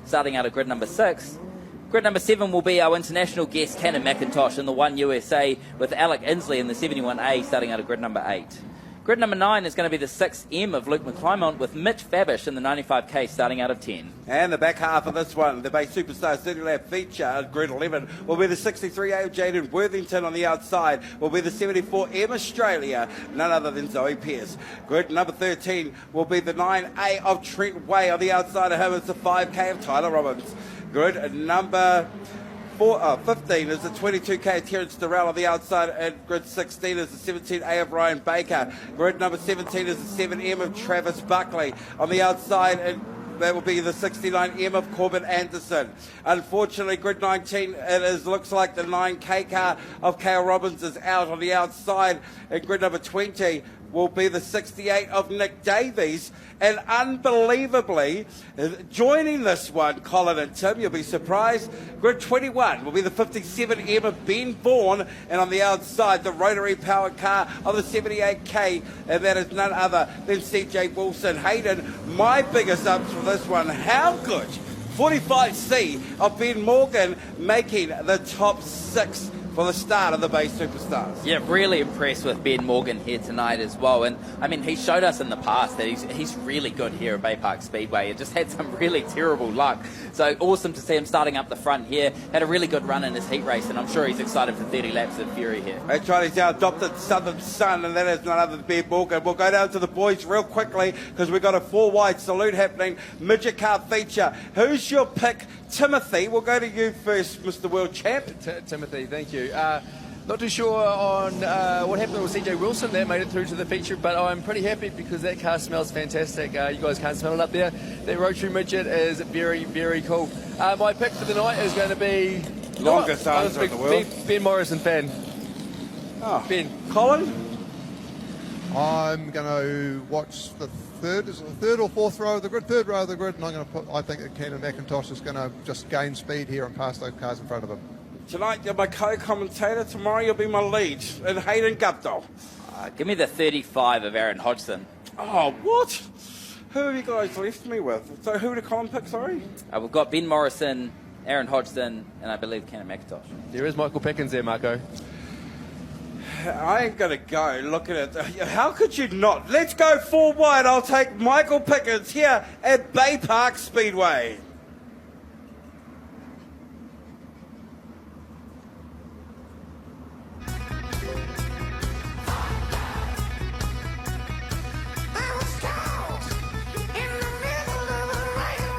starting out of grid number 6. Grid number 7 will be our international guest, Cannon MCINTOSH, in the 1 USA, with Alec Inslee in the 71A, starting out of grid number 8. Grid number 9 is going to be the 6M of Luke McClymont, with Mitch Fabish in the 95K, starting out of 10. And the back half of this one, the Bay Superstars 30-lap feature, grid 11, will be the 63A of Jaden Worthington. On the outside will be the 74M Australia, none other than Zoe Pearce. Grid number 13 will be the 9A of Trent Way. On the outside of him is the 5K of Tyler Robbins. Grid number 15 is the 22K of Terence Durrell. On the outside, and grid 16 is the 17A of Ryan Baker. Grid number 17 is the 7M of Travis Buckley. On the outside, and that will be the 69M of Corbin Anderson. Unfortunately, grid 19, looks like the 9K car of Kale Robbins is out. On the outside, and grid number 20 will be the 68 of Nick Davies. And unbelievably, joining this one, Colin and Tim, you'll be surprised, grid 21 will be the 57M of Ben Vaughan, and on the outside, the rotary powered car of the 78K, and that is none other than CJ Wilson. Hayden, my biggest ups for this one, how good? 45C of Ben Morgan making the top 6 for the start of the Bay Superstars. Yeah, really impressed with Ben Morgan here tonight as well. And I mean, he showed us in the past that he's really good here at Baypark Speedway. It just had some really terrible luck. So awesome to see him starting up the front here. Had a really good run in his heat race, and I'm sure he's excited for 30 laps of Fury here. That's right, he's our adopted southern son, and that is none other than Ben Morgan. We'll go down to the boys real quickly because we've got a 4-wide salute happening. Midget car feature. Who's your pick? Timothy, we'll go to you first, Mr. World Champ. Timothy, thank you. Not too sure on what happened with CJ Wilson. That made it through to the feature, but I'm pretty happy because that car smells fantastic. You guys can't smell it up there. That rotary midget is very, very cool. My pick for the night is going to be... Longest answer in the world. Ben Morrison fan. Oh. Ben. Colin? I'm going to watch the third or fourth row of the grid, third row of the grid, and I think that Cannon MCINTOSH is going to just gain speed here and pass those cars in front of him. Tonight you're my co-commentator, tomorrow you'll be my lead, and Hayden Guptill. Give me the 35 of Aaron Hodgson. Oh, what? Who have you guys left me with? So who did Colin pick, sorry? We've got Ben Morrison, Aaron Hodgson, and I believe Cannon MCINTOSH. There is Michael Pickens there, Marco. I ain't going to go looking at... How could you not? Let's go 4 wide. I'll take Michael Pickens here at Baypark Speedway.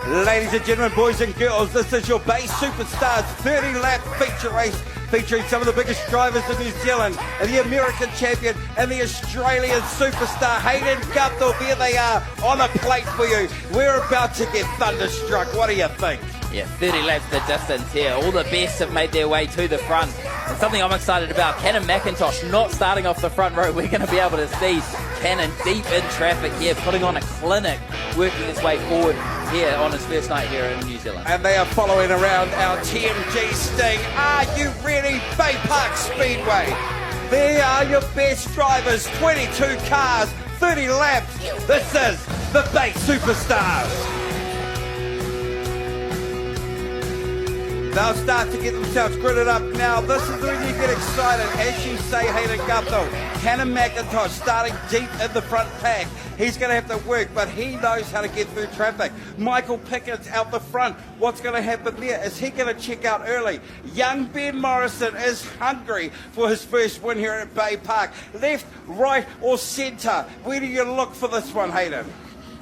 Ladies and gentlemen, boys and girls, this is your Bay Superstars 30-lap feature race featuring some of the biggest drivers in New Zealand, and the American champion and the Australian superstar Hayden Guptill. There they are on a plate for you. We're about to get thunderstruck. What do you think? Yeah, 30 laps the distance here. All the best have made their way to the front. And something I'm excited about, Cannon MCINTOSH not starting off the front row. We're going to be able to see Cannon deep in traffic here, putting on a clinic, working his way forward here on his first night here in New Zealand. And they are following around our TMG Sting. Are you ready, Baypark Speedway? They are your best drivers, 22 cars, 30 laps. This is the Bay Superstars. They'll start to get themselves gridded up now. This is when you get excited. As you say, Hayden Guptill, Cannon MCINTOSH starting deep in the front pack. He's going to have to work, but he knows how to get through traffic. Michael Pickens out the front. What's going to happen there? Is he going to check out early? Young Ben Morrison is hungry for his first win here at Baypark. Left, right, or centre? Where do you look for this one, Hayden?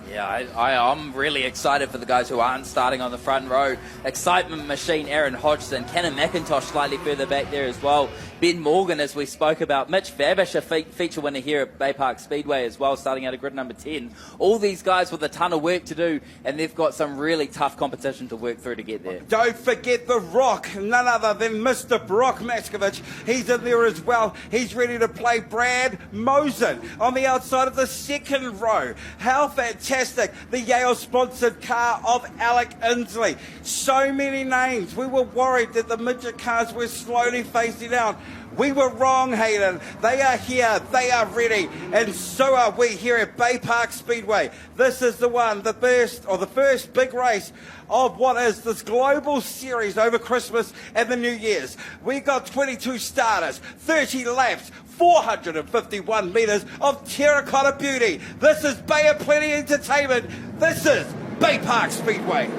Yeah, I'm really excited for the guys who aren't starting on the front row. Excitement machine, Aaron Hodgson. Cannon MCINTOSH slightly further back there as well. Ben Morgan, as we spoke about. Mitch Fabish, a feature winner here at Baypark Speedway as well, starting out of grid number 10. All these guys with a ton of work to do, and they've got some really tough competition to work through to get there. Don't forget the Rock, none other than Mr. Brock Maskovich. He's in there as well. He's ready to play Brad Mosen on the outside of the second row. How fantastic. The Yale-sponsored car of Alec Inslee. So many names. We were worried that the midget cars were slowly phasing out. We were wrong, Hayden. They are here, they are ready, and so are we here at Baypark Speedway. This is the one, the first big race of what is this global series over Christmas and the New Year's. We got 22 starters, 30 laps, 451 metres of terracotta beauty. This is Bay of Plenty Entertainment. This is Baypark Speedway.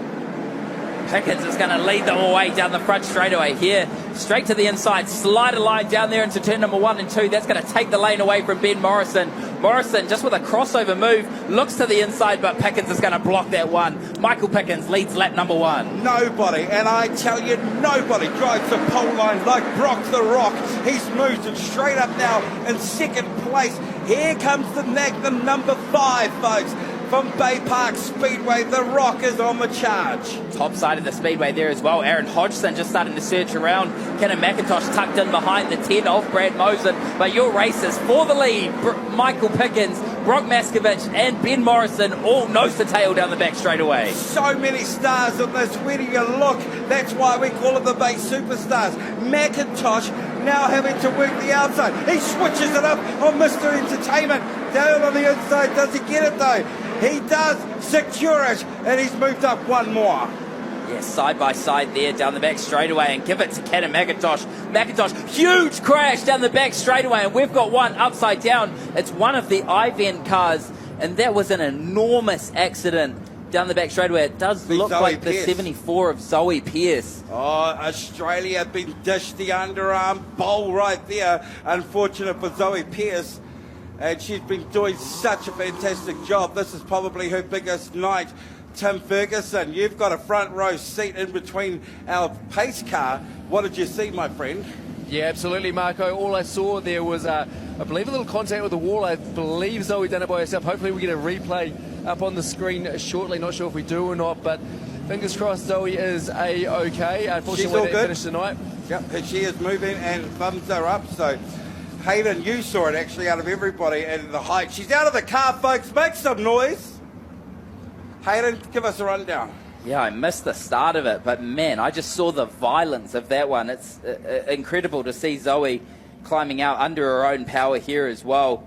Pickens is going to lead them away down the front straightaway here. Straight to the inside, slide a line down there into turn number 1 and 2. That's going to take the lane away from Ben Morrison. Morrison, just with a crossover move, looks to the inside, but Pickens is going to block that one. Michael Pickens leads lap number 1. Nobody, and I tell you, nobody drives the pole line like Brock the Rock. He's moved it straight up now in second place. Here comes the Magnum number 5, folks. From Baypark Speedway, the Rock is on the charge. Top side of the speedway there as well. Aaron Hodgson just starting to search around. Cannon MCINTOSH tucked in behind the 10 of Brad Mosen. But your races for the lead, Michael Pickens, Brock Maskovich and Ben Morrison all nose to tail down the back straight away. So many stars on this. Where do you look? That's why we call it the Bay Superstars. McIntosh now having to work the outside. He switches it up on Mr. Entertainment. Down on the inside. Does he get it though? He does secure it, and he's moved up one more. Yes, side by side there down the back straightaway, and give it to Cannon MCINTOSH. McIntosh, huge crash down the back straightaway, and we've got one upside down. It's one of the IVN cars, and that was an enormous accident down the back straightaway. It does look Zoe like Pearce. The 74 of Zoe Pearce. Oh, Australia been dished the underarm bowl right there. Unfortunate for Zoe Pearce. And she's been doing such a fantastic job. This is probably her biggest night. Tim Ferguson, you've got a front row seat in between our pace car. What did you see, my friend? Yeah, absolutely, Marco. All I saw there was, I believe, a little contact with the wall. I believe Zoe done it by herself. Hopefully we get a replay up on the screen shortly. Not sure if we do or not, but fingers crossed Zoe is A-OK. Unfortunately, She's all good. finished tonight. Yep, she is moving and thumbs are up. So, Hayden, you saw it actually out of everybody and the height. She's out of the car, folks. Make some noise. Hayden, give us a rundown. Yeah, I missed the start of it, but man, I just saw the violence of that one. It's incredible to see Zoe climbing out under her own power here as well.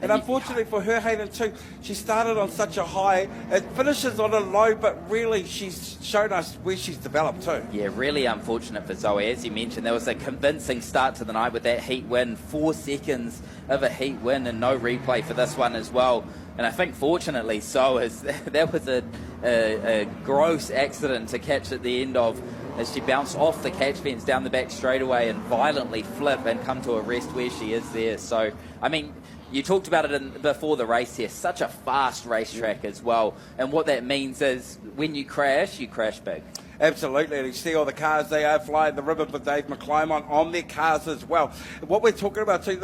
And unfortunately for her, Hayden, too, she started on such a high. It finishes on a low, but really she's shown us where she's developed too. Yeah, really unfortunate for Zoe. As you mentioned, there was a convincing start to the night with that heat win. 4 seconds of a heat win and no replay for this one as well. And I think fortunately so, as that was a gross accident to catch at the end of, as she bounced off the catch fence down the back straightaway and violently flip and come to a rest where she is there. So, I mean, you talked about it before the race here. Such a fast racetrack as well. And what that means is when you crash big. Absolutely, and you see all the cars, they are flying the ribbon for Dave McClymont on their cars as well. What we're talking about too,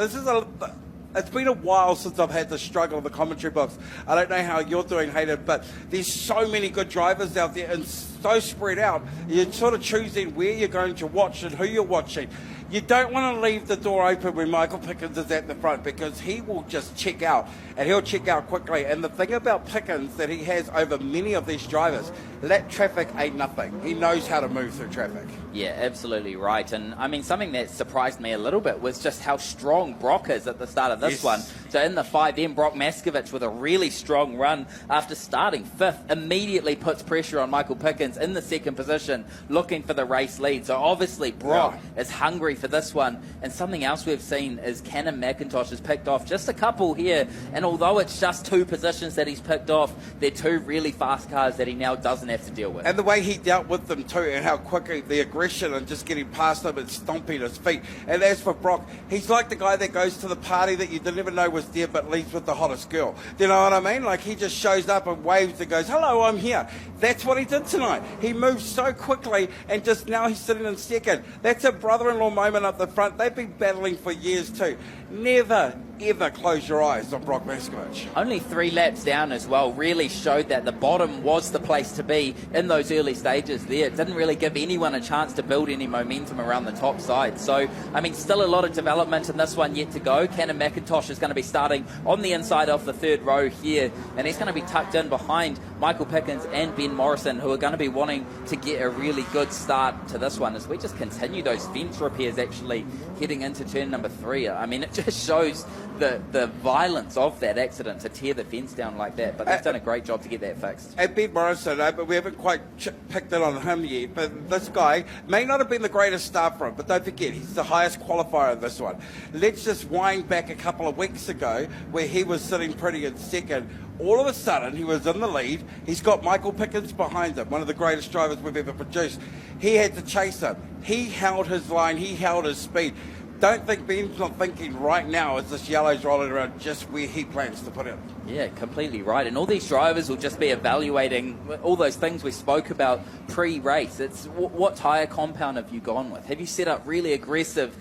it's been a while since I've had to struggle in the commentary box. I don't know how you're doing, Hayden, but there's so many good drivers out there and so spread out. You're sort of choosing where you're going to watch and who you're watching. You don't want to leave the door open when Michael Pickens is at the front because he will just check out, and he'll check out quickly. And the thing about Pickens that he has over many of these drivers, that traffic ain't nothing. He knows how to move through traffic. Yeah, absolutely right. And I mean, something that surprised me a little bit was just how strong Brock is at the start of this one. So in the 5M, Brock Maskovich with a really strong run after starting 5th, immediately puts pressure on Michael Pickens in the 2nd position, looking for the race lead. So obviously Brock is hungry for this one. And something else we've seen is Cannon MCINTOSH has picked off just a couple here. And although it's just 2 positions that he's picked off, they're 2 really fast cars that he now doesn't have to deal with. And the way he dealt with them too, and how quickly the aggression and just getting past them and stomping his feet. And as for Brock, he's like the guy that goes to the party that you didn't even know was there but leaves with the hottest girl. Do you know what I mean? Like he just shows up and waves and goes, hello, I'm here. That's what he did tonight. He moved so quickly and just now he's sitting in 2nd. That's a brother-in-law moment up the front. They've been battling for years too. Never, ever close your eyes on Brock Maskovich. Only 3 laps down as well really showed that the bottom was the place to be in those early stages there. It didn't really give anyone a chance to build any momentum around the top side. So, I mean, still a lot of development in this one yet to go. Cannon MCINTOSH is going to be starting on the inside of the third row here, and he's going to be tucked in behind Michael Pickens and Ben Morrison, who are going to be wanting to get a really good start to this one as we just continue those fence repairs actually heading into turn number 3. I mean, it just shows the violence of that accident to tear the fence down like that, but they've done a great job to get that fixed. And Ben Morrison, but we haven't quite picked it on him yet, but this guy may not have been the greatest start for him, but don't forget, he's the highest qualifier in this one. Let's just wind back a couple of weeks ago where he was sitting pretty in second. All of a sudden, he was in the lead. He's got Michael Pickens behind him, one of the greatest drivers we've ever produced. He had to chase him. He held his line. He held his speed. Don't think Ben's not thinking right now as this yellow's rolling around just where he plans to put it. Yeah, completely right. And all these drivers will just be evaluating all those things we spoke about pre-race. It's what tyre compound have you gone with? Have you set up really aggressive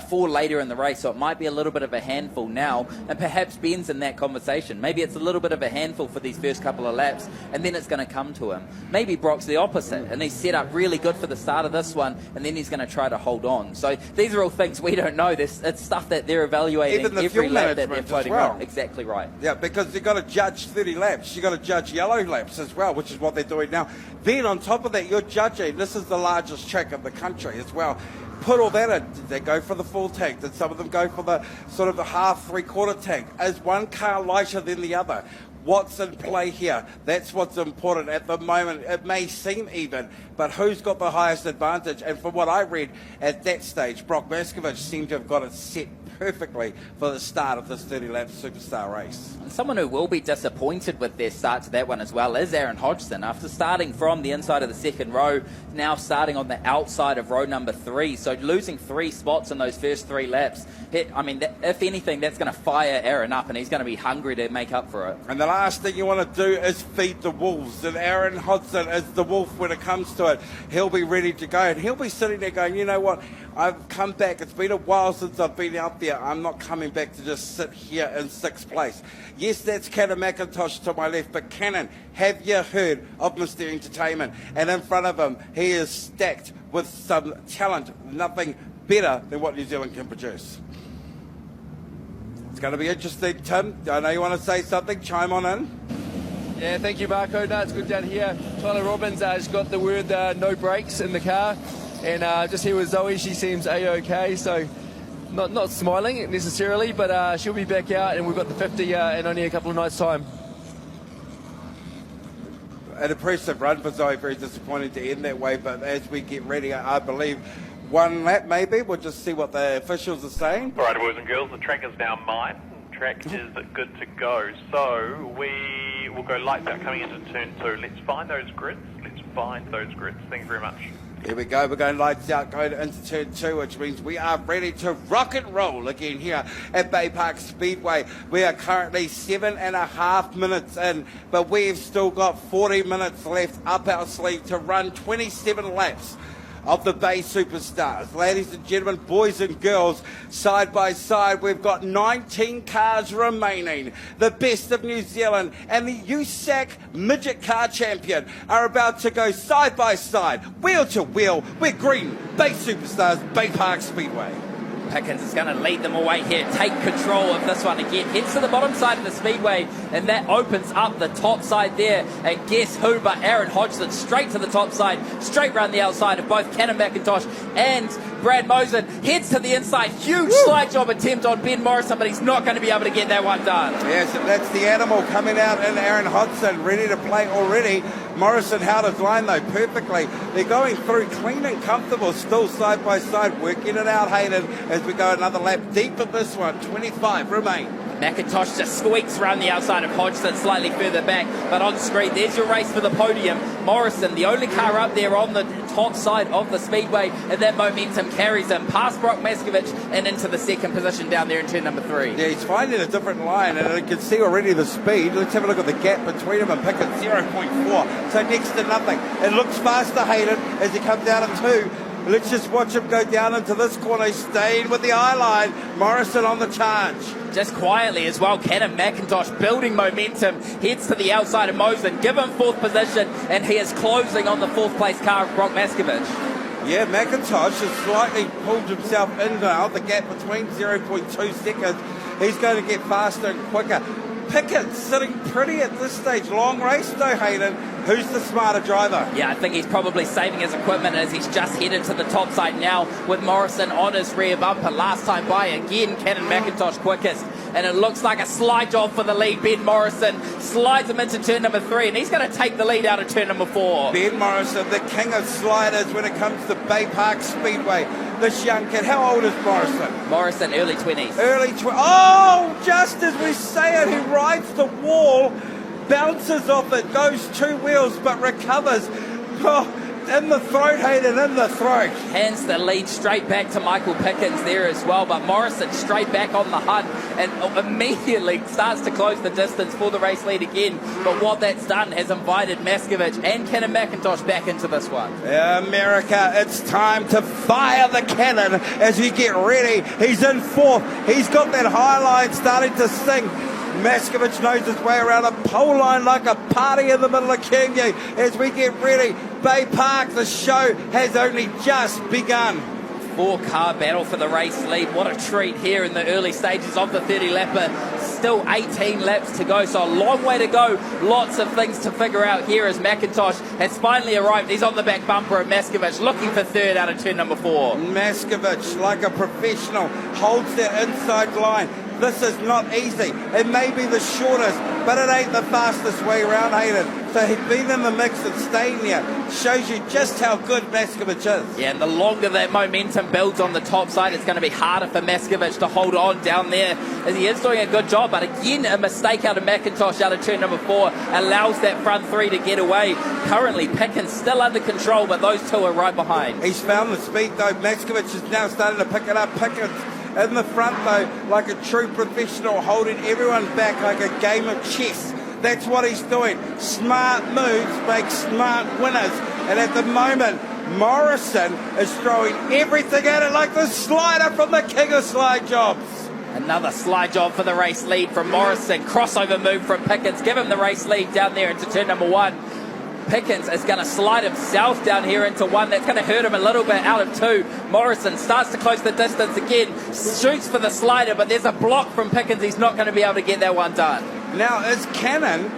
for later in the race? So it might be a little bit of a handful now, and perhaps Ben's in that conversation. Maybe it's a little bit of a handful for these first couple of laps, and then it's going to come to him. Maybe Brock's the opposite, and he's set up really good for the start of this one, and then he's going to try to hold on. So these are all things we don't know. It's stuff that they're evaluating Even the every fuel lap that they're management floating as well. around. Exactly right. Yeah, because you've got to judge 30 laps. You've got to judge yellow laps as well, which is what they're doing now. Then on top of that, you're judging, this is the largest track in the country as well. Put all that in. Did they go for the full tank? Did some of them go for the sort of the half, three-quarter tank? Is one car lighter than the other? What's in play here? That's what's important at the moment. It may seem even, but who's got the highest advantage? And from what I read at that stage, Brock Maskovich seemed to have got it set perfectly for the start of this 30-lap superstar race. And someone who will be disappointed with their start to that one as well is Aaron Hodgson. After starting from the inside of the second row, now starting on the outside of row number 3. So losing 3 spots in those first 3 laps. I mean, if anything, that's going to fire Aaron up, and he's going to be hungry to make up for it. And the last thing you want to do is feed the wolves. And Aaron Hodgson is the wolf when it comes to it. He'll be ready to go. And he'll be sitting there going, you know what? I've come back. It's been a while since I've been out there. I'm not coming back to just sit here in 6th place. Yes, that's Cannon MCINTOSH to my left. But Cannon, have you heard of Mr. Entertainment? And in front of him, he is stacked with some talent. Nothing better than what New Zealand can produce. It's going to be interesting, Tim. I know you want to say something. Chime on in. Yeah, thank you, Marco. No, it's good down here. Tyler Robbins has got the word no brakes in the car. And just here with Zoe, she seems A-OK, so not smiling necessarily, but she'll be back out, and we've got the 50 in only a couple of nights' time. An impressive run for Zoe. Very disappointing to end that way, but as we get ready, I believe one lap maybe. We'll just see what the officials are saying. All right, boys and girls, the track is now mine. The track is good to go. So we will go lights out coming into turn 2. Let's find those grids. Thanks very much. Here we go. We're going lights out, going into turn 2, which means we are ready to rock and roll again here at Baypark Speedway. We are currently 7.5 minutes in, but we've still got 40 minutes left up our sleeve to run 27 laps of the Bay Superstars. Ladies and gentlemen, boys and girls, side by side, we've got 19 cars remaining. The best of New Zealand and the USAC Midget Car Champion are about to go side by side, wheel to wheel, with green Bay Superstars, Baypark Speedway. Pickens is going to lead them away here, take control of this one again, heads to the bottom side of the speedway, and that opens up the top side there, and guess who but Aaron Hodgson, straight to the top side, straight round the outside of both Cannon MCINTOSH and Brad Mosen, heads to the inside, huge slide job attempt on Ben Morrison, but he's not going to be able to get that one done. Yes, that's the animal coming out in Aaron Hodgson, ready to play already. Morrison held his line though perfectly. They're going through clean and comfortable, still side by side, working it out, Hayden, as we go another lap deep in this one. 25 remain. MCINTOSH just squeaks around the outside of Hodgson, slightly further back, but on screen, there's your race for the podium. Morrison, the only car up there on the top side of the speedway, and that momentum carries him past Brock Maskovich and into the second position down there in turn number 3. Yeah, he's finding a different line, and you can see already the speed. Let's have a look at the gap between him and Pickett, 0.4, so next to nothing. It looks faster, Hayden, as he comes down at 2. Let's just watch him go down into this corner, staying with the eye line. Morrison on the charge. Just quietly as well, Cannon MCINTOSH building momentum, heads to the outside of Mosen, given 4th position, and he is closing on the 4th place car of Brock Maskovich. Yeah, McIntosh has slightly pulled himself in now, the gap between 0.2 seconds. He's going to get faster and quicker. Pickett sitting pretty at this stage. Long race though, Hayden. Who's the smarter driver? Yeah, I think he's probably saving his equipment as he's just headed to the top side now with Morrison on his rear bumper. Last time by, again, Cannon MCINTOSH quickest. And it looks like a slide job for the lead. Ben Morrison slides him into turn number 3, and he's going to take the lead out of turn number 4. Ben Morrison, the king of sliders when it comes to Baypark Speedway. This young kid, how old is Morrison? Morrison, early 20s. Oh, just as we say it, he rides the wall, bounces off it, goes 2 wheels, but recovers. Oh, in the throat, Hayden, in the throat. Hands the lead straight back to Michael Pickens there as well, but Morrison straight back on the hunt and immediately starts to close the distance for the race lead again. But what that's done has invited Maskovich and Cannon MCINTOSH back into this one. America, it's time to fire the cannon as we get ready. He's in 4th. He's got that high line starting to sing. Maskovich knows his way around a pole line like a party in the middle of Kenya as we get ready. Bay Park, the show has only just begun. 4-car battle for the race lead. What a treat here in the early stages of the 30-lapper. Still 18 laps to go, so a long way to go. Lots of things to figure out here as MCINTOSH has finally arrived. He's on the back bumper of Maskovich, looking for 3rd out of turn number 4. Maskovich, like a professional, holds that inside line. This is not easy. It may be the shortest, but it ain't the fastest way around, Hayden. So he's been in the mix and staying there. Shows you just how good Maskovich is. Yeah, and the longer that momentum builds on the top side, it's going to be harder for Maskovich to hold on down there. As he is doing a good job, but again, a mistake out of MCINTOSH out of turn number 4 allows that front 3 to get away. Currently, Pickens still under control, but those 2 are right behind. He's found the speed, though. Maskovich is now starting to pick it up. Pickens in the front, though, like a true professional, holding everyone back like a game of chess. That's what he's doing. Smart moves make smart winners. And at the moment, Morrison is throwing everything at it like the slider from the king of slide jobs. Another slide job for the race lead from Morrison. Crossover move from Pickens. Give him the race lead down there into turn number 1. Pickens is going to slide himself down here into 1. That's going to hurt him a little bit out of 2. Morrison starts to close the distance again. Shoots for the slider, but there's a block from Pickens. He's not going to be able to get that one done. Now, is Cannon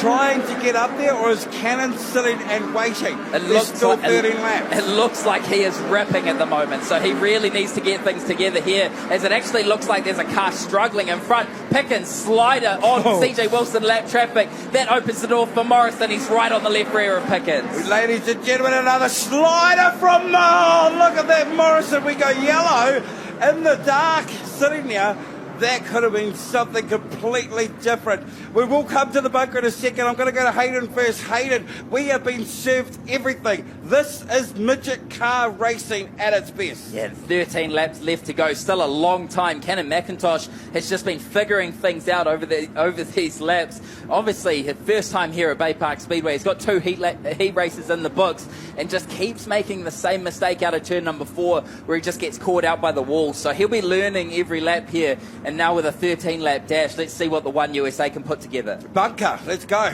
trying to get up there, or is Cannon sitting and waiting? There's still 13 laps. It looks like he is ripping at the moment, so he really needs to get things together here, as it actually looks like there's a car struggling in front. Pickens slider on CJ Wilson lap traffic. That opens the door for Morrison. He's right on the left rear of Pickens. Ladies and gentlemen, another slider from look at that Morrison. We go yellow in the dark, sitting there. That could have been something completely different. We will come to the bunker in a second. I'm going to go to Hayden first. Hayden, we have been served everything. This is midget car racing at its best. Yeah, 13 laps left to go. Still a long time. Cannon MCINTOSH has just been figuring things out over these laps. Obviously, his first time here at Baypark Speedway. He's got 2 heat races in the books and just keeps making the same mistake out of turn number 4 where he just gets caught out by the wall. So he'll be learning every lap here. And now with a 13-lap dash, let's see what the One USA can put together. Bunker, let's go.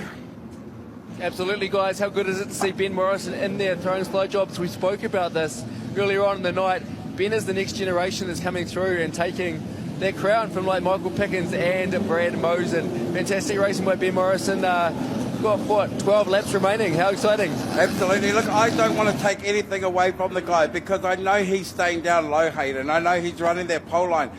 Absolutely, guys. How good is it to see Ben Morrison in there throwing slide jobs? We spoke about this earlier on in the night. Ben is the next generation that's coming through and taking that crown from like Michael Pickens and Brad Mosen. Fantastic racing by Ben Morrison. Got what, 12 laps remaining? How exciting. Absolutely. Look, I don't want to take anything away from the guy because I know he's staying down low, Hayden. I know he's running that pole line.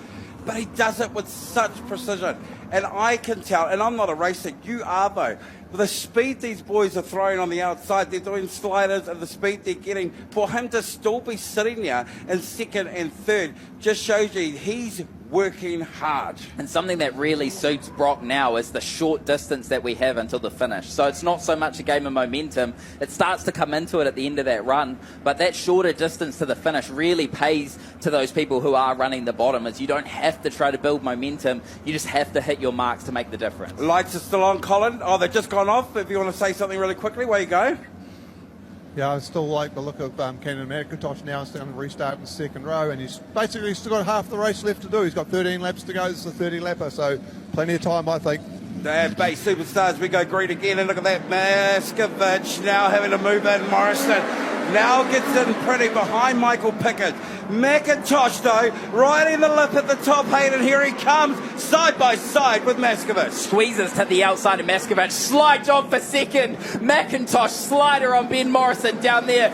But he does it with such precision. And I can tell, and I'm not a racer, you are though, the speed these boys are throwing on the outside, they're doing sliders and the speed they're getting, for him to still be sitting there in 2nd and 3rd just shows you he's working hard. And something that really suits Brock now is the short distance that we have until the finish. So it's not so much a game of momentum. It starts to come into it at the end of that run, but that shorter distance to the finish really pays to those people who are running the bottom, as you don't have to try to build momentum. You just have to hit your marks to make the difference. Lights are still on, Colin. Oh, they've just gone off. If you want to say something really quickly, where you go? Yeah, I still like the look of Cannon McIntosh now. He's going to restart in the second row, and he's basically still got half the race left to do. He's got 13 laps to go. This is a 30-lapper, so plenty of time, I think. Bay Superstars, we go green again, and look at that, Maskovich now having to move in. Morrison now gets in pretty behind Michael Pickett. McIntosh, though, right in the lip at the top, Hayden. Here he comes, side by side with Maskovich. Squeezes to the outside of Maskovich. Slide job for second. McIntosh slider on Ben Morrison down there.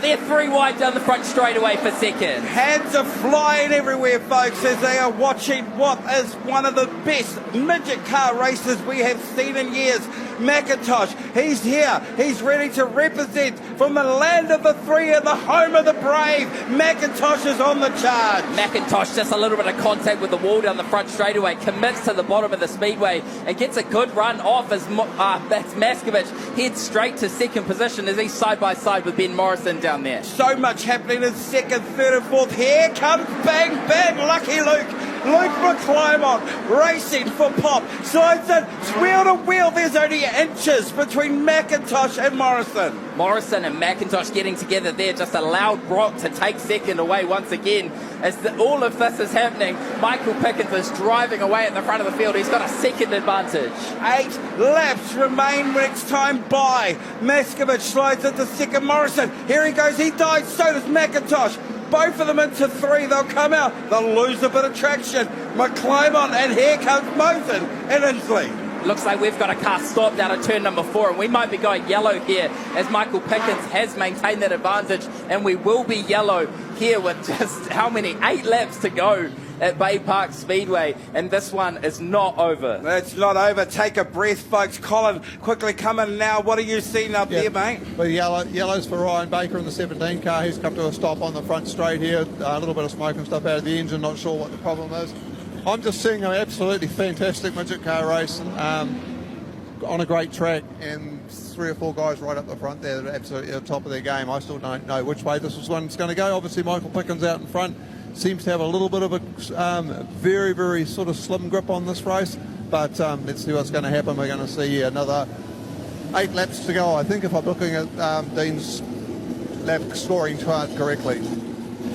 They're 3 wide down the front straightaway for second. Hands are flying everywhere, folks, as they are watching what is one of the best midget car races we have seen in years. McIntosh, he's here. He's ready to represent from the land of the three and the home of the brave. McIntosh is on the charge. McIntosh just a little bit of contact with the wall down the front straightaway, commits to the bottom of the speedway and gets a good run off as Maskovich heads straight to second position as he's side by side with Ben Morrison down there. So much happening in second, third and fourth. Here comes bang, bang, Lucky Luke. Luke McClymont racing for pop. Slides in, wheel to wheel. There's only inches between McIntosh and Morrison. Morrison and McIntosh getting together there just allowed Brock to take second away once again. As all of this is happening, Michael Pickens is driving away at the front of the field. He's got a second advantage. 8 laps remain next time by. Maskovich slides into second. Morrison, here he goes. He dies. So does McIntosh. Both of them into 3. They'll come out. They'll lose a bit of traction. McClymont, and here comes Mosen and Inslee. Looks like we've got a car stopped out of turn number 4, and we might be going yellow here as Michael Pickens has maintained that advantage, and we will be yellow here with just how many 8 laps to go at Baypark Speedway, and this one is not over. It's not over. Take a breath, folks. Colin, quickly come in now. What are you seeing up there, mate? Well, yellows for Ryan Baker in the 17 car. He's come to a stop on the front straight here. A little bit of smoke and stuff out of the engine. Not sure what the problem is. I'm just seeing an absolutely fantastic midget car race on a great track, and 3 or 4 guys right up the front there that are absolutely at the top of their game. I still don't know which way this one's going to go. Obviously, Michael Pickens out in front seems to have a little bit of a very, very sort of slim grip on this race, but let's see what's going to happen. We're going to see another 8 laps to go, I think, if I'm looking at Dean's lap scoring chart correctly.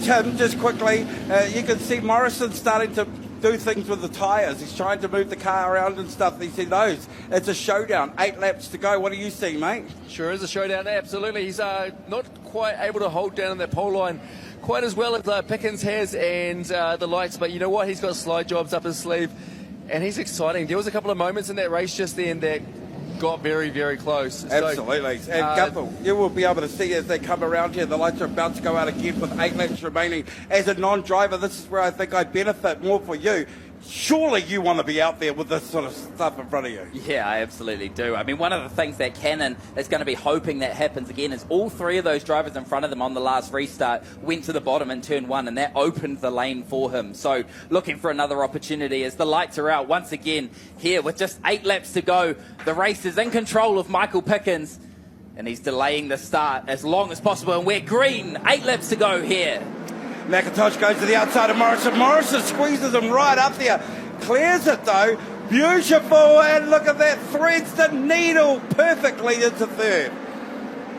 Tim, just quickly, you can see Morrison starting to do things with the tyres. He's trying to move the car around and stuff. He knows it's a showdown. 8 laps to go. What do you see, mate? Sure is a showdown, absolutely. He's not quite able to hold down that pole line quite as well as Pickens has and the lights, but you know what? He's got slide jobs up his sleeve, and he's exciting. There was a couple of moments in that race just then that got very, very close. Absolutely. So, and Guffel, you will be able to see as they come around here, the lights are about to go out again with 8 laps remaining. As a non-driver, this is where I think I benefit more for you. Surely you want to be out there with this sort of stuff in front of you. Yeah, I absolutely do. I mean, one of the things that Cannon is going to be hoping that happens again is all 3 of those drivers in front of them on the last restart went to the bottom in turn 1, and that opened the lane for him. So looking for another opportunity as the lights are out once again here with just 8 laps to go. The race is in control of Michael Pickens, and he's delaying the start as long as possible, and we're green. 8 laps to go here. McIntosh goes to the outside of Morrison. Morrison squeezes him right up there. Clears it though. Beautiful. And look at that. Threads the needle perfectly into third.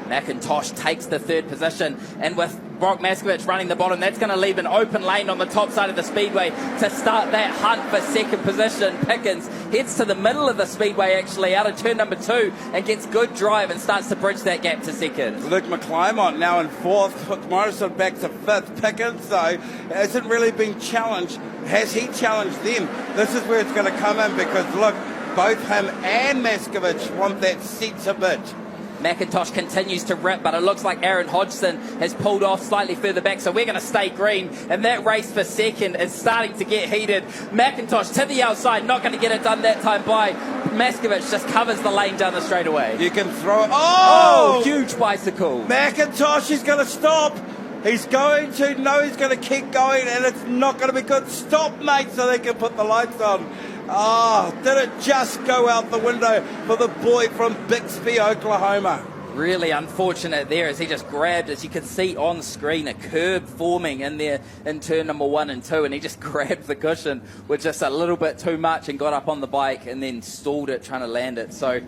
McIntosh takes the 3rd position, and with Brock Maskovich running the bottom, that's going to leave an open lane on the top side of the speedway to start that hunt for 2nd position. Pickens heads to the middle of the speedway, actually, out of turn number 2, and gets good drive and starts to bridge that gap to 2nd. Luke McClymont now in 4th, puts Morrison back to 5th. Pickens, though, hasn't really been challenged. Has he challenged them? This is where it's going to come in because, look, both him and Maskovich want that centre bit. McIntosh continues to rip, but it looks like Aaron Hodgson has pulled off slightly further back, so we're going to stay green, and that race for 2nd is starting to get heated. McIntosh to the outside, not going to get it done that time by Maskovich, just covers the lane down the straightaway. You can throw it. Oh! Huge bicycle. McIntosh is going to stop. He's going to, no, he's going to keep going, and it's not going to be good. Stop, mate, so they can put the lights on. Oh, did it just go out the window for the boy from Bixby, Oklahoma? Really unfortunate there as he just grabbed, as you can see on screen, a curb forming in there in turn number 1 and 2, and he just grabbed the cushion with just a little bit too much and got up on the bike and then stalled it trying to land it. So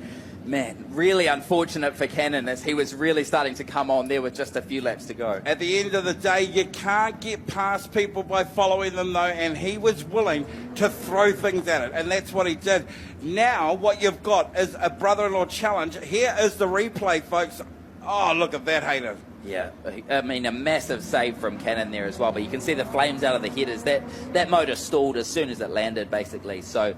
Man, really unfortunate for Cannon as he was really starting to come on there with just a few laps to go. At the end of the day, you can't get past people by following them, though, and he was willing to throw things at it, and that's what he did. Now, what you've got is a brother-in-law challenge. Here is the replay, folks. Oh, look at that, Hayden. Yeah, I mean, a massive save from Cannon there as well, but you can see the flames out of the headers. That motor stalled as soon as it landed, basically, so...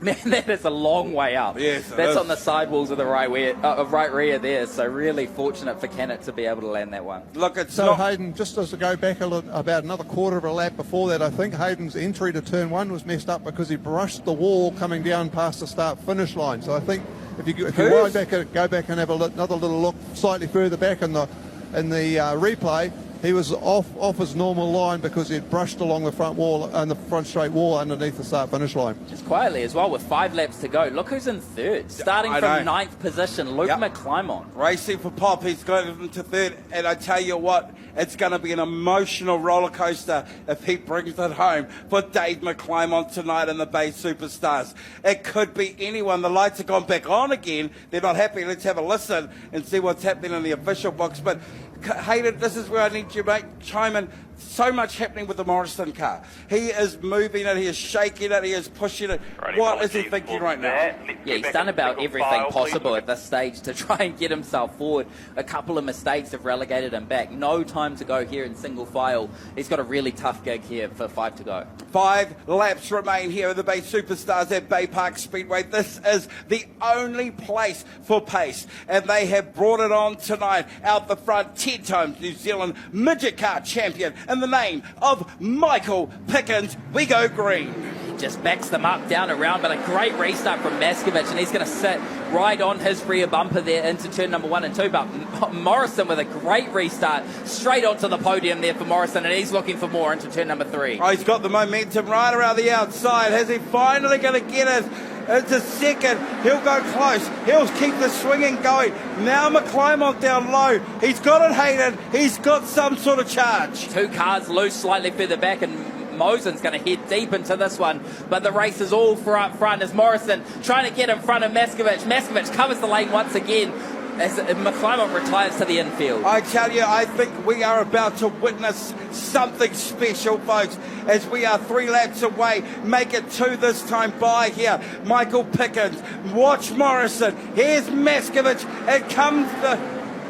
Man, that is a long way up. Yes, that's on the sidewalls of the right rear there. So really fortunate for Kennett to be able to land that one. Look, it's So not... Hayden, just as to go back about another quarter of a lap before that, I think Hayden's entry to turn 1 was messed up because he brushed the wall coming down past the start-finish line. So I think if you go back and have another little look slightly further back in the replay, he was off his normal line because he'd brushed along the front wall and the front straight wall underneath the start-finish line. Just quietly as well, with 5 laps to go. Look who's in third. Starting from 9th position, Luke McClymont. Racing for Pop, he's got him to third, and I tell you what, it's going to be an emotional roller coaster if he brings it home for Dave McClymont tonight in the Bay Superstars. It could be anyone. The lights have gone back on again. They're not happy. Let's have a listen and see what's happening in the official box. But Hayden, this is where I need you, mate. Chime in. So much happening with the Morrison car. He is moving it, he is shaking it, he is pushing it. Right, what is he thinking right now? Yeah, he's done about everything possible at this stage to try and get himself forward. A couple of mistakes have relegated him back. No time to go here in single file. He's got a really tough gig here for 5 to go. 5 laps remain here at the Bay Superstars at Baypark Speedway. This is the only place for pace, and they have brought it on tonight. Out the front, 10 times New Zealand midget car champion. In the name of Michael Pickens, we go green. He just backs them up, down around, but a great restart from Maskovich, and he's going to sit right on his rear bumper there into turn number 1 and 2. But Morrison with a great restart, straight onto the podium there for Morrison, and he's looking for more into turn number 3. Oh, he's got the momentum right around the outside. Is he finally going to get it? It's a second. He'll go close. He'll keep the swinging going. Now McClymont down low. He's got it, Hayden. He's got some sort of charge. 2 cars loose slightly further back, and Mosen's going to head deep into this one. But the race is all for up front as Morrison trying to get in front of Maskovich. Maskovich covers the lane once again as McClymont retires to the infield. I tell you, I think we are about to witness something special, folks, as we are 3 laps away. Make it 2 this time by here. Michael Pickens, watch Morrison. Here's Maskovich. It comes the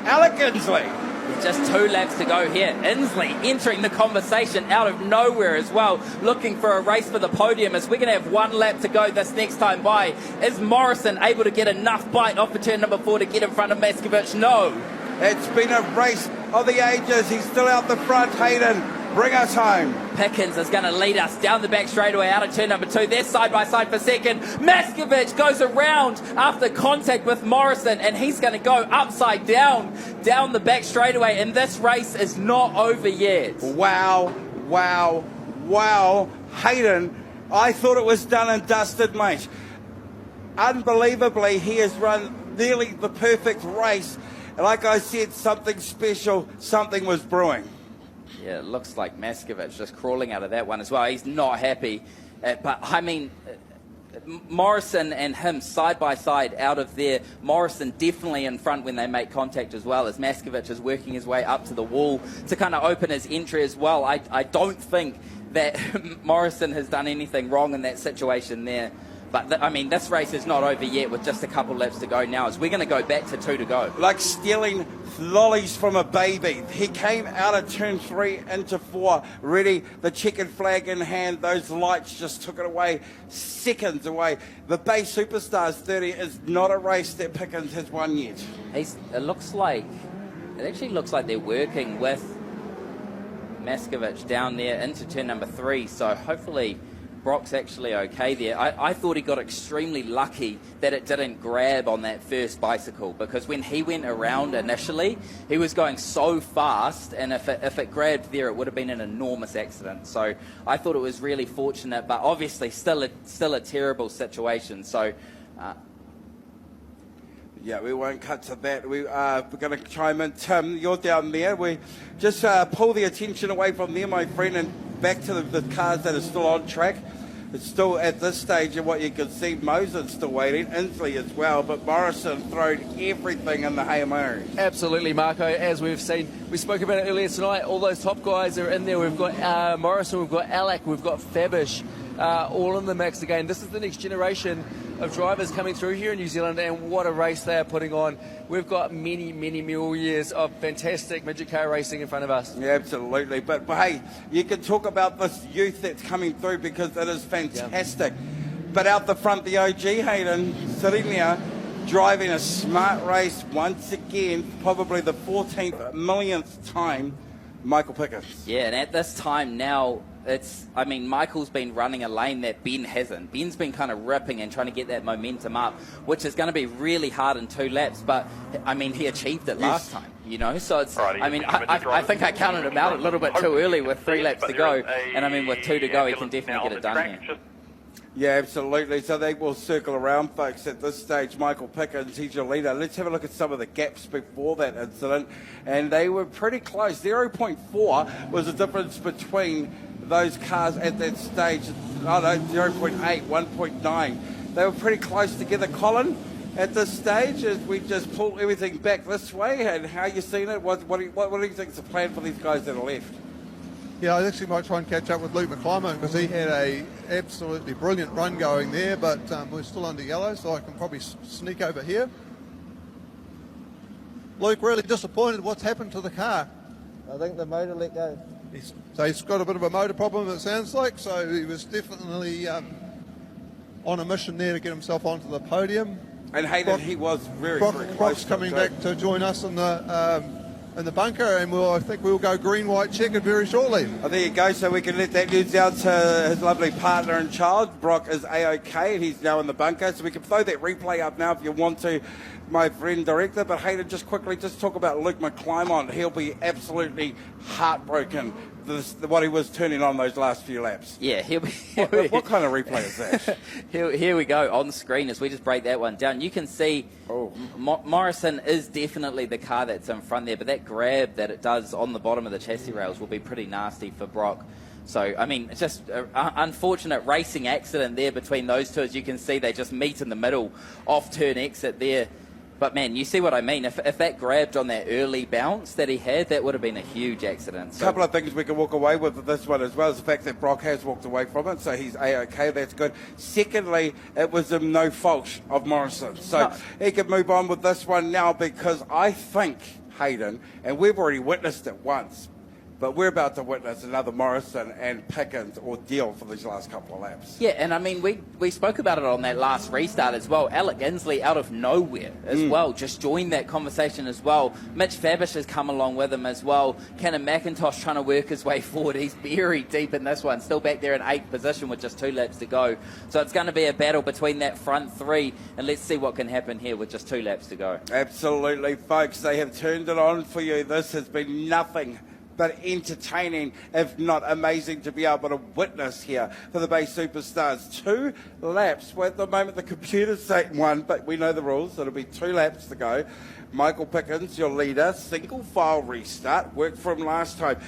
Alec Inslee. Just 2 laps to go here. Inslee entering the conversation out of nowhere as well, looking for a race for the podium as we're going to have 1 lap to go this next time by. Is Morrison able to get enough bite off of turn number 4 to get in front of Maskovich? No. It's been a race of the ages. He's still out the front, Hayden. Bring us home. Pickens is going to lead us down the back straightaway out of turn number 2. They're side by side for second. Maskovich goes around after contact with Morrison, and he's going to go upside down the back straightaway, and this race is not over yet. Wow, wow, wow. Hayden, I thought it was done and dusted, mate. Unbelievably, he has run nearly the perfect race. And like I said, something special, something was brewing. Yeah, it looks like Maskovich just crawling out of that one as well. He's not happy. But, I mean, Morrison and him side by side out of there. Morrison definitely in front when they make contact as well, as Maskovich is working his way up to the wall to kind of open his entry as well. I don't think that Morrison has done anything wrong in that situation there. But, I mean, this race is not over yet with just a couple laps to go now, as we're going to go back to 2 to go. Like stealing lollies from a baby. He came out of turn 3 into 4, ready, the checkered flag in hand. Those lights just took it away, seconds away. The Bay Superstars 30 is not a race that Pickens has won yet. It actually looks like they're working with Maskovich down there into turn number 3, so hopefully Brock's actually okay there. I thought he got extremely lucky that it didn't grab on that first bicycle, because when he went around initially, he was going so fast, and if it grabbed there, it would have been an enormous accident. So I thought it was really fortunate, but obviously still a terrible situation. So yeah, we won't cut to that. We're going to chime in. Tim, you're down there. We just pull the attention away from there, my friend, and back to the cars that are still on track. It's still at this stage, and what you can see, Moses still waiting, Inslee as well, but Morrison throwing everything in the Hail Mary. Absolutely, Marco. As we've seen, we spoke about it earlier tonight. All those top guys are in there. We've got Morrison, we've got Alec, we've got Fabish, all in the mix again. This is the next generation of drivers coming through here in New Zealand, and what a race they are putting on. We've got many, many more years of fantastic midget car racing in front of us. Yeah, absolutely. But hey, you can talk about this youth that's coming through because it is fantastic. Yeah. But out the front, the OG Hayden sitting there, driving a smart race once again, probably the 14th millionth time, Michael Pickens. Yeah, and at this time now, Michael's been running a lane that Ben hasn't. Ben's been kind of ripping and trying to get that momentum up, which is going to be really hard in 2 laps, but, he achieved it last time, so it's, I think I counted him out a little bit too early with 3 laps to go, and with 2 to go, he can definitely get it done here. Yeah, absolutely. So they will circle around, folks, at this stage. Michael Pickens, he's your leader. Let's have a look at some of the gaps before that incident. And they were pretty close. 0.4 was the difference between those cars at that stage. 0.8, 1.9. They were pretty close together, Colin, at this stage, as we just pull everything back this way. And how you seen it? What do you think is the plan for these guys that are left? Yeah, I actually might try and catch up with Luke McClymont because he had a absolutely brilliant run going there, but we're still under yellow, so I can probably sneak over here. Luke, really disappointed. What's happened to the car? I think the motor let go. So he's got a bit of a motor problem, it sounds like, so he was definitely on a mission there to get himself onto the podium. And Hayden, he was very close. Brock's coming back to join us in the bunker, and I think we'll go green-white checkered very shortly. Oh, there you go, so we can let that news out to his lovely partner and child. Brock is A-OK, and he's now in the bunker, so we can throw that replay up now if you want to, my friend director. But Hayden, just quickly, just talk about Luke McClymont. He'll be absolutely heartbroken what he was turning on those last few laps. Yeah, he'll be. What kind of replay is that? Here we go on screen as we just break that one down. You can see Morrison is definitely the car that's in front there, but that grab that it does on the bottom of the chassis rails will be pretty nasty for Brock. So, it's just an unfortunate racing accident there between those two. As you can see, they just meet in the middle, off-turn exit there. But, man, you see what I mean. If that grabbed on that early bounce that he had, that would have been a huge accident. So, a couple of things we can walk away with this one as well is the fact that Brock has walked away from it, so he's A-OK, that's good. Secondly, it was no fault of Morrison. So he can move on with this one now because I think, Hayden, and we've already witnessed it once, but we're about to witness another Morrison and Pickens ordeal for these last couple of laps. Yeah, and we spoke about it on that last restart as well. Alec Inslee out of nowhere as well, just joined that conversation as well. Mitch Fabish has come along with him as well. Cannon MCINTOSH trying to work his way forward. He's buried deep in this one, still back there in 8th position with just 2 laps to go. So it's going to be a battle between that front 3, and let's see what can happen here with just 2 laps to go. Absolutely, folks. They have turned it on for you. This has been nothing but entertaining, if not amazing, to be able to witness here for the Bay Superstars. 2 laps. Well, at the moment, the computer's saying 1, but we know the rules. It'll be 2 laps to go. Michael Pickens, your leader. Single file restart. Worked from last time.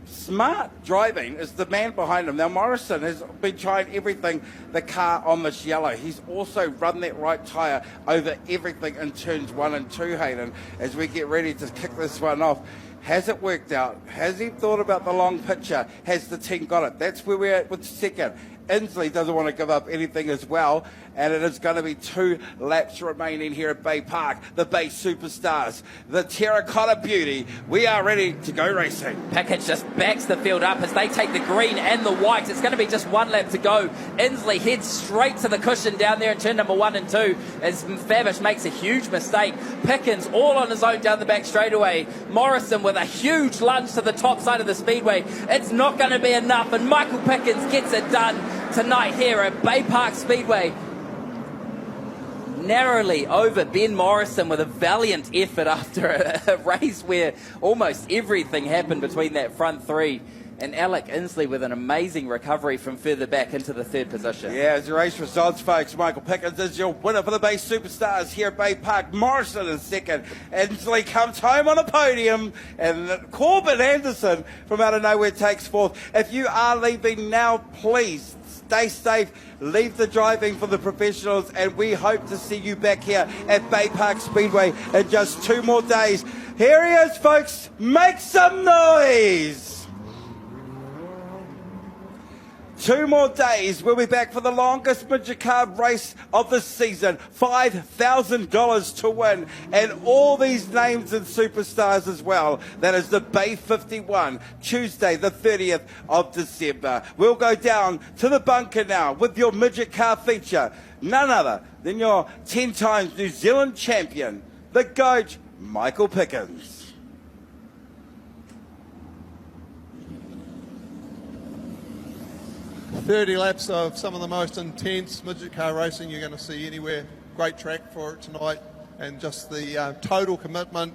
Smart driving is the man behind him. Now, Morrison has been trying everything, the car on this yellow. He's also run that right tyre over everything in turns 1 and 2, Hayden, as we get ready to kick this one off. Has it worked out? Has he thought about the long picture? Has the team got it? That's where we're at with second. Inslee doesn't want to give up anything as well, and it is going to be 2 laps remaining here at Bay Park. The Bay Superstars, the Terracotta Beauty. We are ready to go racing. Pickett just backs the field up as they take the green and the white. It's going to be just 1 lap to go. Inslee heads straight to the cushion down there in turn number 1 and 2 as Fabish makes a huge mistake. Pickens all on his own down the back straightaway. Morrison with a huge lunge to the top side of the speedway. It's not going to be enough, and Michael Pickens gets it done tonight here at Baypark Speedway. Narrowly over Ben Morrison with a valiant effort after a race where almost everything happened between that front 3. And Alec Inslee with an amazing recovery from further back into the 3rd position. Yeah, as the race results, folks, Michael Pickens is your winner for the Bay Superstars here at Bay Park. Morrison in 2nd. Inslee comes home on a podium. And Corbin Anderson from out of nowhere takes 4th. If you are leaving now, please stay safe, leave the driving for the professionals, and we hope to see you back here at Baypark Speedway in just 2 more days. Here he is, folks. Make some noise. 2 more days, we'll be back for the longest midget car race of the season. $5,000 to win, and all these names and superstars as well. That is the Bay 51, Tuesday the 30th of December. We'll go down to the bunker now with your midget car feature. None other than your 10 times New Zealand champion, the GOAT, Michael Pickens. 30 laps of some of the most intense midget car racing you're going to see anywhere. Great track for it tonight, and just the total commitment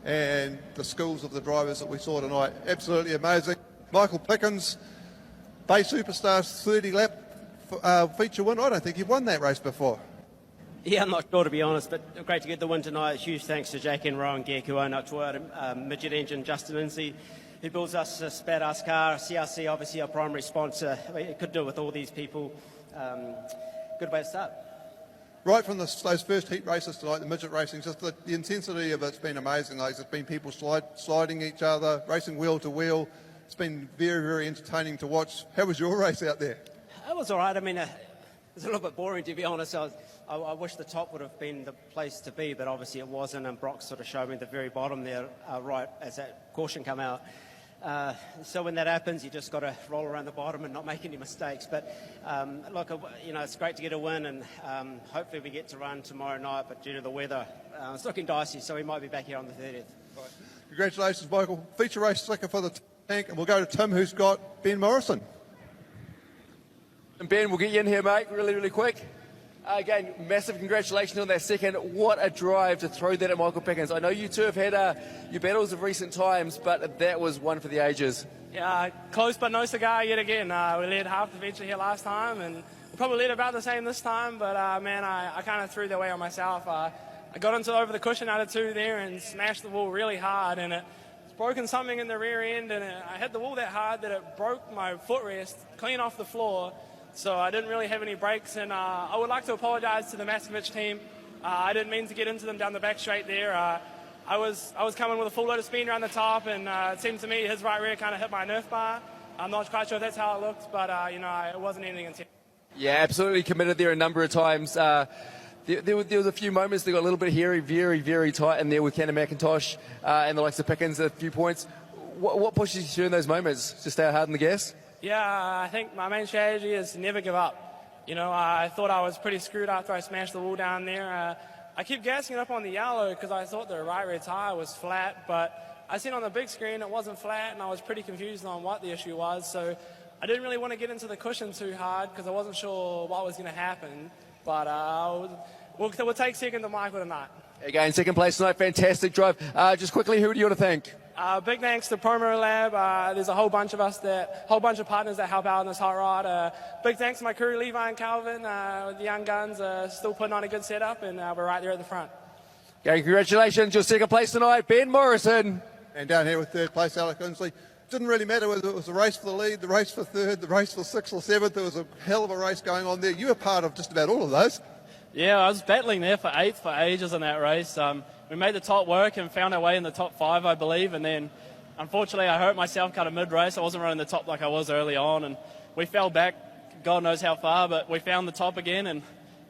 and the skills of the drivers that we saw tonight. Absolutely amazing. Michael Pickens, Bay Superstars 30 lap feature win. I don't think you've won that race before. Yeah, I'm not sure to be honest, but great to get the win tonight. Huge thanks to Jake and Rowan Geck, who own up to our midget engine, Justin Lindsay, who builds us a Spadass car. CRC, obviously our primary sponsor. We could do it with all these people. Good way to start. Right from those first heat races tonight, the midget racing, just the intensity of it's been amazing. Like, there's been people sliding each other, racing wheel to wheel. It's been very, very entertaining to watch. How was your race out there? It was all right. I mean, it was a little bit boring, to be honest. I wish the top would have been the place to be, but obviously it wasn't, and Brock sort of showed me the very bottom there, right as that caution came out. So when that happens, you just got to roll around the bottom and not make any mistakes. But look, you know, it's great to get a win, and hopefully we get to run tomorrow night. But due to the weather, it's looking dicey, so we might be back here on the 30th. Right. Congratulations, Michael. Feature race slicker for the tank, and we'll go to Tim, who's got Ben Morrison. And Ben, we'll get you in here, mate, really, really quick. Again, massive congratulations on that second. What a drive to throw that at Michael Pickens. I know you two have had your battles of recent times, but that was one for the ages. Yeah, close but no cigar yet again. We led half the feature here last time, and we'll probably lead about the same this time, but man, I kind of threw that away on myself. I got into over the cushion out of 2 there and smashed the wall really hard, and it's broken something in the rear end, and I hit the wall that hard that it broke my footrest clean off the floor. So I didn't really have any brakes, and I would like to apologise to the Maskovich team. I didn't mean to get into them down the back straight there. I was coming with a full load of speed around the top, and it seemed to me his right rear kind of hit my Nerf bar. I'm not quite sure if that's how it looked, but you know, it wasn't anything intense. Yeah, absolutely committed there a number of times. There was a few moments that got a little bit hairy, very, very tight in there with Cannon MCINTOSH and the likes of Pickens at a few points. What pushes you through in those moments? Just stay hard on the gas? Yeah, I think my main strategy is to never give up. You know, I thought I was pretty screwed after I smashed the wall down there. I keep gassing it up on the yellow because I thought the right rear tire was flat, but I seen on the big screen it wasn't flat, and I was pretty confused on what the issue was. So I didn't really want to get into the cushion too hard because I wasn't sure what was going to happen. But we'll take second to Michael tonight. Again, second place tonight, fantastic drive. Just quickly, who do you want to thank? Big thanks to Promo Lab. There's a whole bunch of partners that help out in this hot rod. Big thanks to my crew, Levi and Calvin. The young guns still putting on a good setup, and we're right there at the front. Okay, congratulations, your second place tonight, Ben Morrison. And down here with third place, Alec Inslee. Didn't really matter whether it was a race for the lead, the race for third, the race for 6th or 7th. There was a hell of a race going on there. You were part of just about all of those. Yeah, I was battling there for 8th for ages in that race. We made the top work and found our way in the top 5, I believe, and then unfortunately I hurt myself kind of mid-race. I wasn't running the top like I was early on, and we fell back God knows how far, but we found the top again, and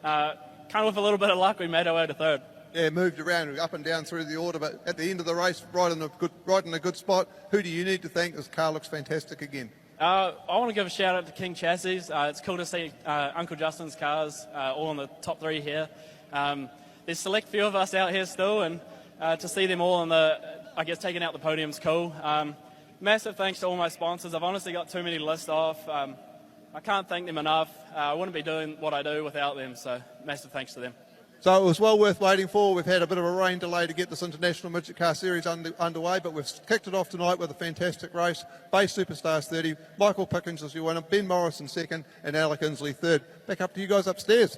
kind of with a little bit of luck we made our way to 3rd. Yeah, moved around up and down through the order, but at the end of the race, right in a good spot. Who do you need to thank? This car looks fantastic again. I want to give a shout out to King Chassis. It's cool to see Uncle Justin's cars all in the top 3 here. There's a select few of us out here still, and to see them all in taking out the podium's cool. Massive thanks to all my sponsors. I've honestly got too many to list off. I can't thank them enough. I wouldn't be doing what I do without them, so massive thanks to them. So it was well worth waiting for. We've had a bit of a rain delay to get this International Midget Car Series underway, but we've kicked it off tonight with a fantastic race. Bay Superstars 30, Michael Pickens as your winner, Ben Morrison second, and Alec Inslee third. Back up to you guys upstairs.